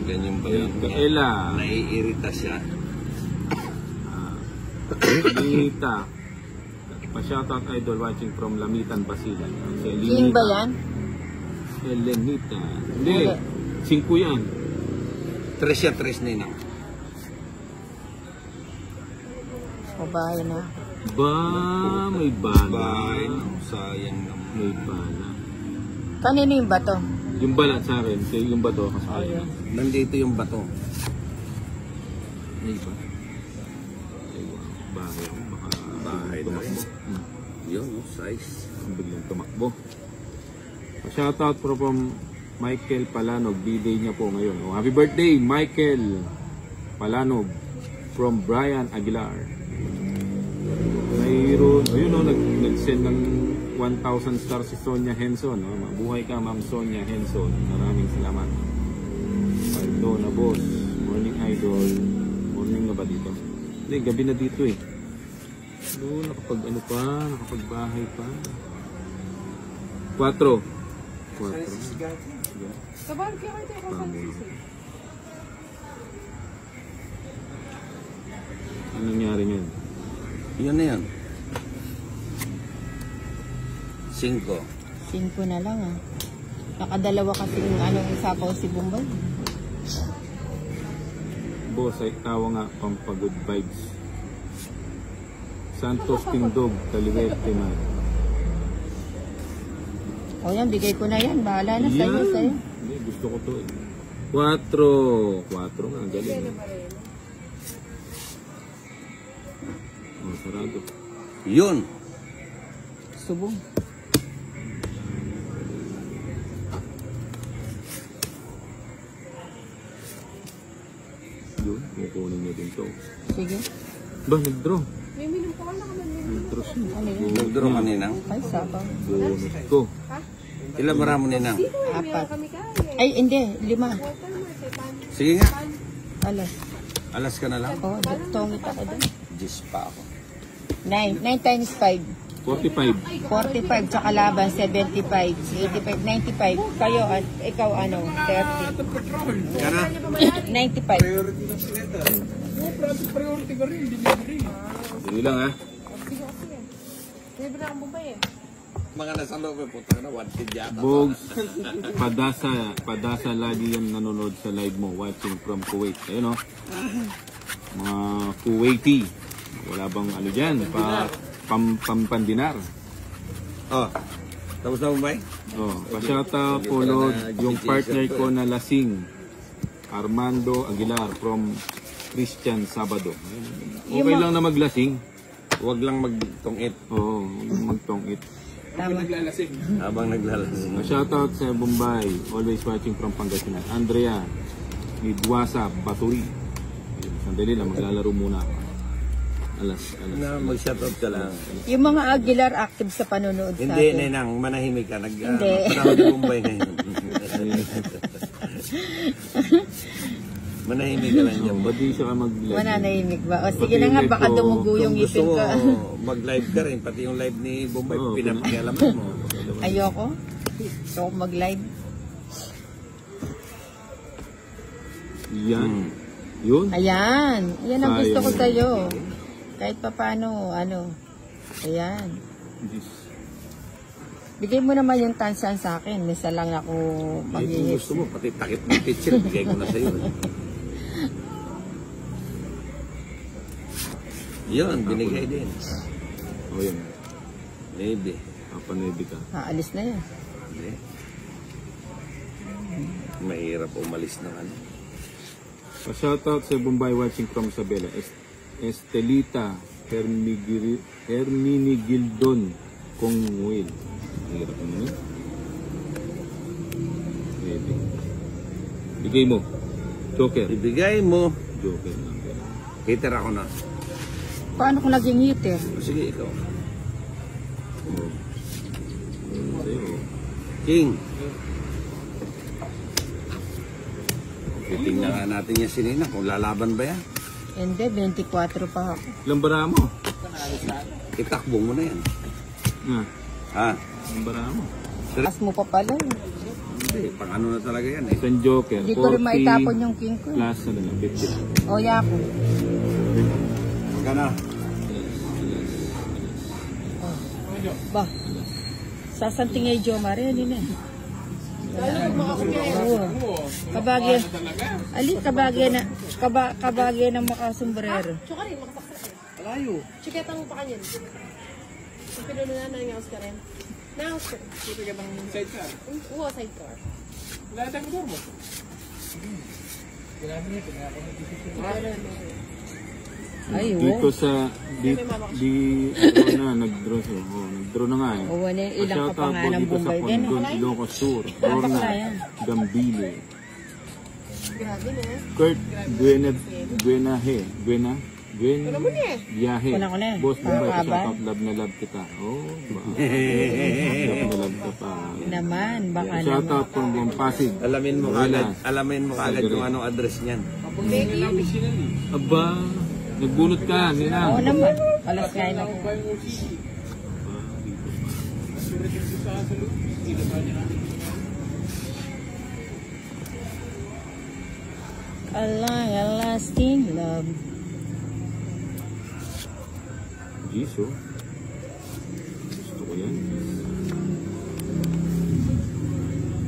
Ganyan ba yun? Kaela. Naiirita siya. Linita. Pa-shoutout idol watching from Lamitan, Basilan. King ba yan? Elenita. Hindi. 5 yan. 3 siya, 3 ninang. O bahay na. Ba, may bala. Sayang naman. May bala. Kanino yung bato? Yung bala sa akin, yung bato kasi Ayun. Nandito yung bato. may ba? Bahay. Baka Bahay na rin. tumakbo. Yun, size. Ang biglang tumakbo. Shoutout from Michael Palanog. B-day niya po ngayon. Oh, happy birthday, Michael Palanog from Brian Aguilar. Mayroon, ayun o, nag-send ng 1,000 stars si Sonia Henson. Oh, mabuhay ka, Ma'am Sonia Henson. Maraming salamat. Hello na boss. Morning idol. Morning na ba dito? Hindi, gabi na dito eh. Hello, nakapag ano pa, nakapagbahay pa. 4. Kabar kaya kayo tayo sa sisi. Ano nangyari ngayon? Yan na yan. 5. 5 na lang ah. Nakadalawa kasi yung anong sapaw si Bombay. Boss, ay tawa nga, pampagood vibes. Santos Pindog, Caliwete man. O yan, bigay ko na yan. Bahala na sa'yo, sa'yo. Hindi, gusto ko to eh. 4 nga, ang galing. Oh, sarado. Yun. Subong. Yun, kukunin niya din to. Sige. Ba, nag-draw. May minum ka wala ka man minum. Nag-draw siya. Ano yun? Nagduro kanina. Ay, sapaw. Bonus ko. Ilan maramo ninang? Sino may Apat. kami kaya? Ay, hindi. 5. Water mo sa pan. Sige nga. Alas. Alas ka na lang. Oo, tongit ako doon. 10 pa ako. 9. 9 times 5. 45. 45 sa kalaban, 75, 85, 95. Kayo, at ikaw ano, 30. Kana? 95. Sige lang ha. Libre na ang Bombay eh. Mga nasa loob eh, puta na, 1 kid yata. Bogs, padasa lagi yung nanonood sa live mo, watching from Kuwait. Ayun o. Mga Kuwaiti. Wala bang ano dyan, pampandinar. Oh, tapos na Bombay? Oh, pa-shoutout po Lord, yung partner ko na lasing. Armando Aguilar from Christian Sabado. Okay lang na maglasing. Huwag lang magtungit. Oo, magtongit. Tama. Habang naglalasing. Shoutout sa Bombay, always watching from Pangasinan. Andrea, Midwasa, Baturi. Sandali lang, maglalaro muna ako. Alas. Na, mag-shoutout ka lang. Yung mga Aguilar active sa panonood sa Hindi, atin. Nenang, manahimik ka. Hindi. Panahon ng Bombay ngayon. Manahimik ka lang dyan. Ba't di siya ka mag-live? Mananahimik ba? O sige na nga, baka dumugo yung Kung gusto ipin mo, ka. mag-live ka rin. Pati yung live ni Bombay, Oo, pinapakialaman mo. Ayoko. Gusto ko mag-live. Yan. Yun. Ayan. Ayan ang gusto ko Sayang. sa'yo. Kahit pa paano, ano. Ayan. Bigay mo naman yung tansan sa akin. Misa lang ako Kung maghihip. gusto mo, pati takip ng teacher, bigay ko na sa'yo. Yun, binigay din. O yan. Maybe. Papanebe ka. Aalis na yan. Hindi. Mahirap umalis ng ano. Pa-shoutout sa Bombay watching from Isabela. Estelita Herminigildon Kongwil. Hirap naman yun. Pwede. Bigay mo. Joker. Ibigay mo. Joker lang. Hater ako na. Paano kung naging hitter? Sige, ikaw. Oh. Sa'yo. King. Titingnan nga natin yung sinina kung lalaban ba yan. Hindi, 24 pa ako. Lambara mo. Itakbo mo na yan. Ha? Ha? Lambara mo. Taas mo pa pala. Hindi, pang ano na talaga yan eh. Isang joker. Hindi ko rin 40 maitapon yung king ko. plus ano lang, 50. O, yako. Magkana? Ba, sasanting ay Jo Maria, hindi na. Oo. Kabagyan. Ali, kabagyan ng makasombrero. Tsaka rin, makasaksak eh. Alayo. Chiketang pa kanyan. Yung pinuno na nangyawis ka rin. Nangyawis ka rin. Chiketang sidecar. Oo, sidecar. Lahat ang motor mo. Ay, Dito oo. sa draw na, nag-draw siya. Oh, nag-draw na nga eh. Oo, wala yung ilang Shoutout po kapangalan ng dito sa Bombay din. Pondon, Ilocos Sur, Lorna, Napakasaya. Gambile, Grabe na eh. Kurt Buenahe, Biyahe. Kuna ko na eh. Boss Bombay, Haba. shoutout, love na love kita. Oh, ba? Love na love ka pa. Naman, baka naman. Shoutout from Pasig. Alamin mo kagad kung anong address niyan. Aba, nagbunot ka, nina. Oo naman. Alas nga na po. A lasting love. Giso. Gusto ko yan.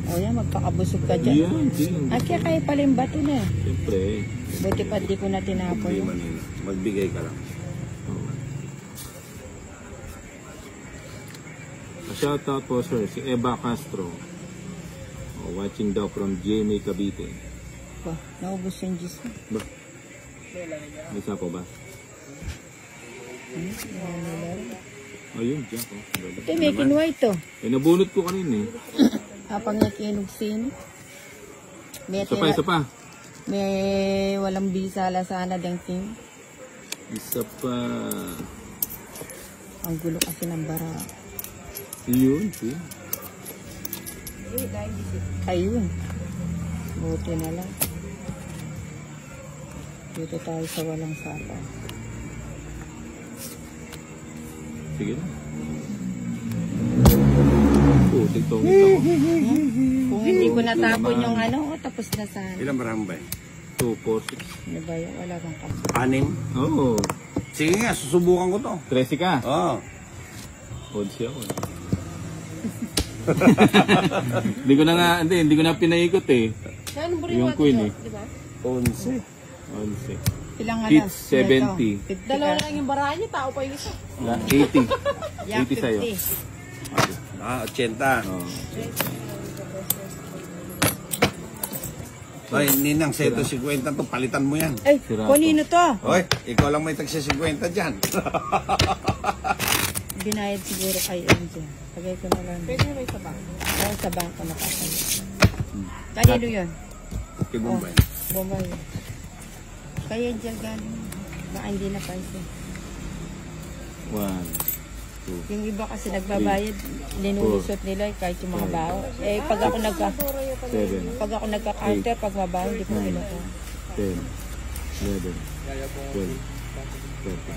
O yan, magpakabusog ka dyan. Yan, yan. Ay, kaya kayo pala yung bato na. Siyempre. Buti pa di ko na tinapoy. Hindi Manila. Magbigay ka lang. Shoutout po sir, si Eva Castro. Watching daw from GMA Cavite. Ba, naubos yung Diyos ko. Ba? May isa po ba? Ayun, dyan po. Ito, may kinuha ito. Eh, nabunot ko kanina eh. Habang nakikinog sino. Isa pa. May walang bisala sana dang team. Isa pa. Ang gulo kasi ng bara. Yun, see? Ayun. Buti na lang. Dito tayo sa walang sapa. Sige na. Oh, tigtong ito. Kung hindi ko natapon yung ano, tapos na sana. Ilan marami ba? 2, 4, 6. Ano ba yun? Wala bang kapit. 6? Oo. Sige nga, susubukan ko to. 13 ka. Oo. Odd siya ako. Hindi ko na pinaikot eh. Saan mo rin Yung queen eh. Di ba? 11. 11. Ilang ano? Hits 70. Dalawa lang yung barahan niya, tao pa yung isa. 80. Yak 80 sa'yo. 50. 80. Oh. Ay, ninang, seto 50 to, palitan mo yan. Ay, Sira kanino to? Hoy, ikaw lang may tagsa 50 dyan. Binayad siguro kay Angel. Tagay ko na lang. Pwede na sa bangko. Oo, sa bangko nakasali. Kanino yun? Okay, Bombay. Bombay. Kay Angel galing. Baka hindi na pansin. 1, 2. Yung iba kasi nagbabayad, linulusot nila kahit yung mga bao. Eh, pag ako 7, pag ako nagka-counter, pag mabaho, hindi ko kinukuha. 10, 11, 12, 13.